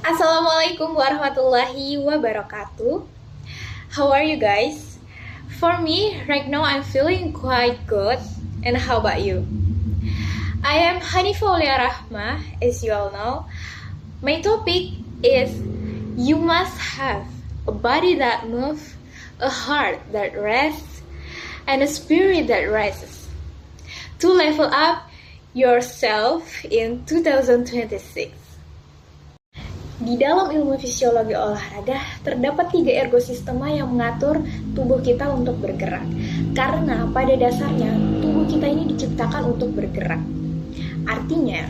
Assalamualaikum warahmatullahi wabarakatuh. How are you guys? For me, right now I'm feeling quite good. And how about you? I am Hanifa Aulia Rahma, as you all know. My topic is you must have a body that moves, a heart that rests, and a spirit that rises to level up yourself in 2026. Di dalam ilmu fisiologi olahraga, terdapat 3 ergosistema yang mengatur tubuh kita untuk bergerak. Karena pada dasarnya, tubuh kita ini diciptakan untuk bergerak. Artinya,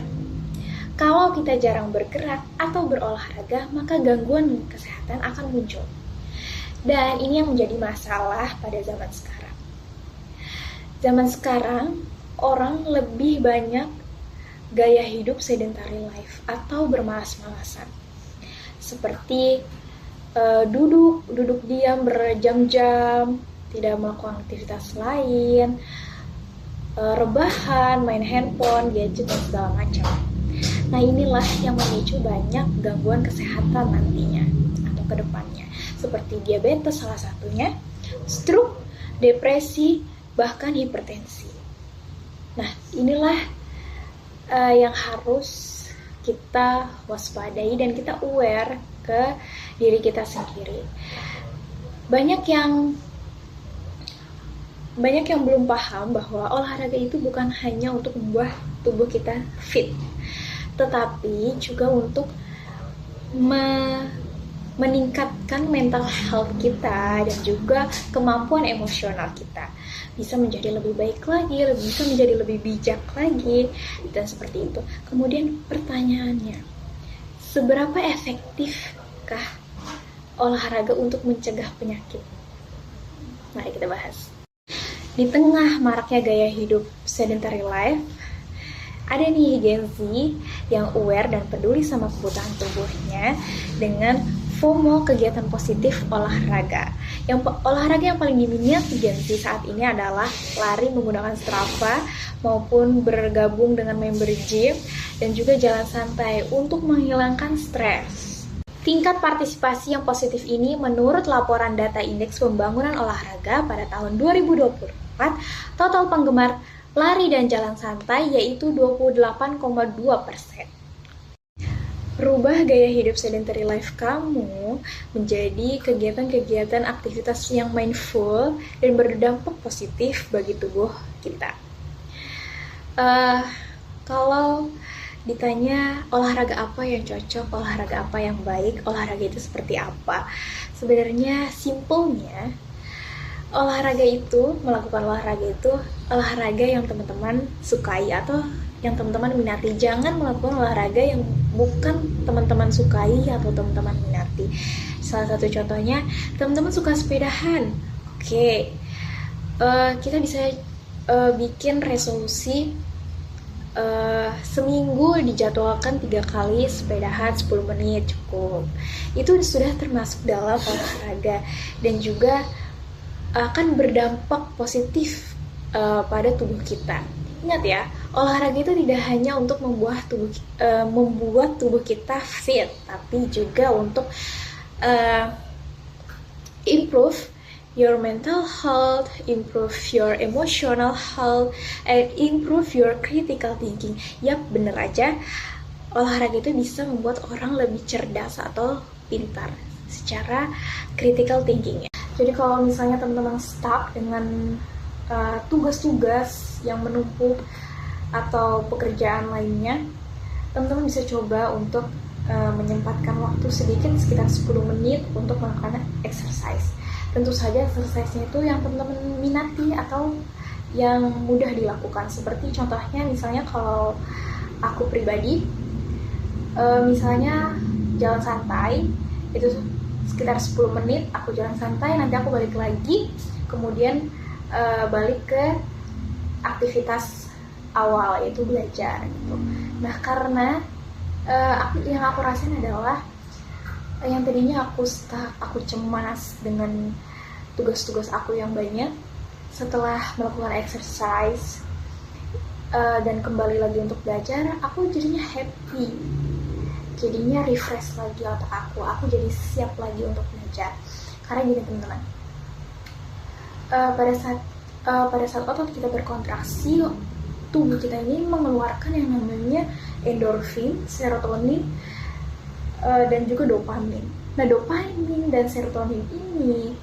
kalau kita jarang bergerak atau berolahraga, maka gangguan kesehatan akan muncul. Dan ini yang menjadi masalah pada zaman sekarang. Zaman sekarang, orang lebih banyak gaya hidup sedentary life atau bermalas-malasan. Seperti duduk diam berjam-jam, tidak melakukan aktivitas lain, rebahan, main handphone, gadget, dan segala macam. Nah, inilah yang memicu banyak gangguan kesehatan nantinya atau kedepannya, seperti diabetes salah satunya, stroke, depresi, bahkan hipertensi. Nah, inilah yang harus kita waspadai dan kita aware ke diri kita sendiri. Banyak yang belum paham bahwa olahraga itu bukan hanya untuk membuat tubuh kita fit, tetapi juga untuk meningkatkan mental health kita dan juga kemampuan emosional kita bisa menjadi lebih baik lagi, bisa menjadi lebih bijak lagi, dan seperti itu. Kemudian pertanyaannya, seberapa efektifkah olahraga untuk mencegah penyakit? Mari kita bahas. Di tengah maraknya gaya hidup sedentary life, ada nih Gen Z yang aware dan peduli sama kebutuhan tubuhnya dengan FOMO, kegiatan positif olahraga. Olahraga yang paling diminati Gen Z saat ini adalah lari menggunakan Strava maupun bergabung dengan member gym dan juga jalan santai untuk menghilangkan stres. Tingkat partisipasi yang positif ini menurut laporan data Indeks Pembangunan Olahraga pada tahun 2024, total penggemar lari dan jalan santai yaitu 28,2%. Rubah gaya hidup sedentary life kamu menjadi kegiatan-kegiatan aktivitas yang mindful dan berdampak positif bagi tubuh kita. Kalau ditanya olahraga apa yang cocok, olahraga apa yang baik, olahraga itu seperti apa? Sebenarnya simpelnya, melakukan olahraga itu olahraga yang teman-teman sukai atau yang teman-teman minati. Jangan melakukan olahraga yang bukan teman-teman sukai atau teman-teman minati. Salah satu contohnya, teman-teman suka sepedahan. Oke, kita bisa bikin resolusi seminggu dijadwalkan 3 kali sepedahan 10 menit cukup. Itu sudah termasuk dalam olahraga dan juga akan berdampak positif pada tubuh kita. Ingat ya, olahraga itu tidak hanya untuk membuat tubuh kita fit, tapi juga untuk improve your mental health, improve your emotional health, and improve your critical thinking. Yap, bener aja, olahraga itu bisa membuat orang lebih cerdas atau pintar secara critical thinking. Jadi kalau misalnya teman-teman stuck dengan tugas-tugas yang menumpuk atau pekerjaan lainnya, teman-teman bisa coba untuk menyempatkan waktu sedikit sekitar 10 menit untuk melakukan exercise. Tentu saja exercise-nya itu yang teman-teman minati atau yang mudah dilakukan. Seperti contohnya misalnya kalau aku pribadi, misalnya jalan santai, itu sekitar 10 menit aku jalan santai, nanti aku balik lagi, kemudian balik ke aktivitas awal, yaitu belajar gitu. Nah, karena yang aku rasain adalah yang tadinya aku stuck, aku cemas dengan tugas-tugas aku yang banyak, setelah melakukan exercise dan kembali lagi untuk belajar, aku jadinya happy. jadinya refresh lagi otak aku jadi siap lagi untuk belajar. Karena gini teman-teman, pada saat otot kita berkontraksi, tubuh kita ini mengeluarkan yang namanya endorfin, serotonin, dan juga dopamin. Nah, dopamin dan serotonin ini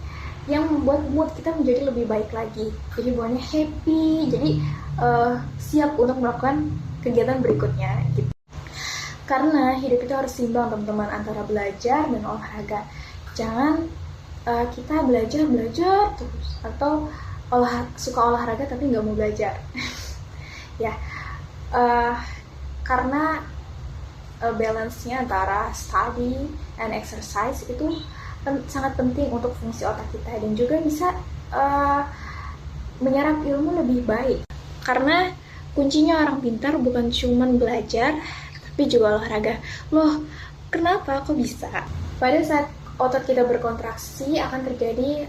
yang membuat mood kita menjadi lebih baik lagi. Jadi buahnya happy, jadi siap untuk melakukan kegiatan berikutnya gitu. Karena hidup itu harus seimbang teman-teman, antara belajar dan olahraga. Jangan kita belajar terus, atau suka olahraga tapi nggak mau belajar. Ya, karena balance-nya antara study and exercise itu sangat penting untuk fungsi otak kita, dan juga bisa menyerap ilmu lebih baik. Karena kuncinya orang pintar bukan cuman belajar, tapi juga olahraga. Loh, kenapa kok bisa? Pada saat otot kita berkontraksi akan terjadi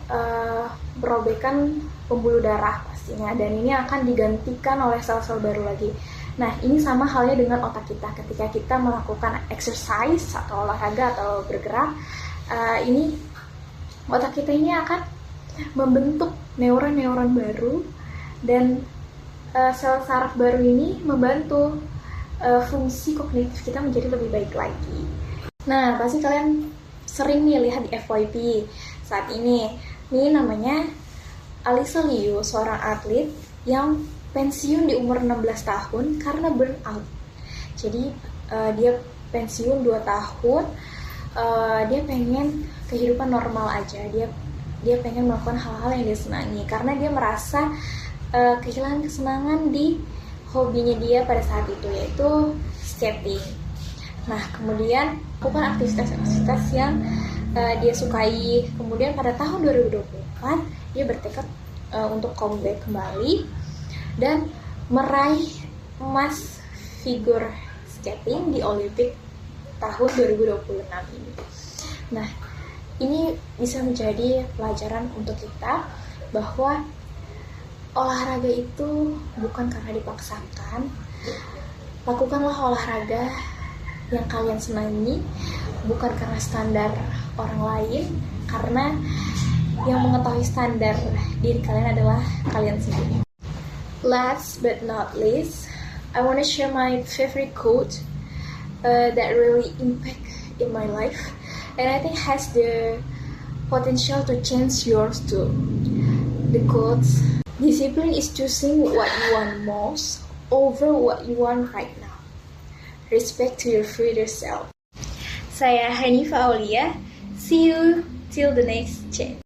perobekan pembuluh darah pastinya, dan ini akan digantikan oleh sel-sel baru lagi. Nah, ini sama halnya dengan otak kita. Ketika kita melakukan exercise atau olahraga atau bergerak, ini otak kita ini akan membentuk neuron-neuron baru, dan sel saraf baru ini membantu fungsi kognitif kita menjadi lebih baik lagi. Nah, pasti kalian sering nih lihat di FYP saat ini. Ini namanya Alisa Liu, seorang atlet yang pensiun di umur 16 tahun karena burnout. Jadi dia pensiun 2 tahun, dia pengen kehidupan normal aja. Dia pengen melakukan hal-hal yang dia senangi, karena dia merasa kehilangan kesenangan di hobinya dia pada saat itu, yaitu skating. Nah, kemudian melakukan aktivitas-aktivitas yang dia sukai. Kemudian pada tahun 2024 dia bertekad untuk comeback kembali dan meraih emas figure skating di Olimpik tahun 2026 ini. Nah, ini bisa menjadi pelajaran untuk kita bahwa olahraga itu bukan karena dipaksakan. Lakukanlah olahraga yang kalian senangi, bukan karena standar orang lain, karena yang mengetahui standar diri kalian adalah kalian sendiri. Last but not least, I want to share my favorite quote that really impact in my life, and I think has the potential to change yours too. The quotes: discipline is choosing what you want most over what you want right now. Respect to your future self. Saya Hanifa Aulia. See you till the next chat.